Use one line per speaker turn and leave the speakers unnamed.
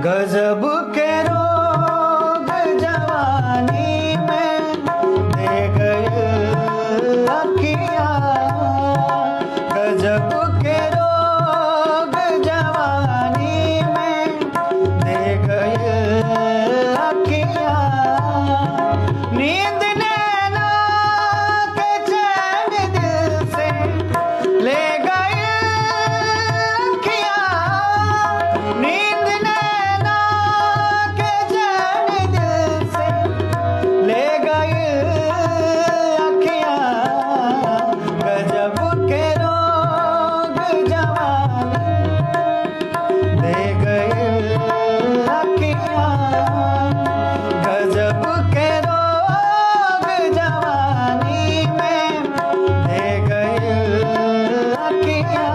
गजब के रोग जवानी में दे गए अखियाँ। गजब के रोग जवानी में दे गए अखियाँ। नींद नैना के चैन दिल से ले गए अखियाँ। नींद नैना के चैन दिल से ले गए अखियाँ। गजब के रोग जवानी दे गए अखियाँ। गजब के रोग जवानी में दे गए अखियाँ।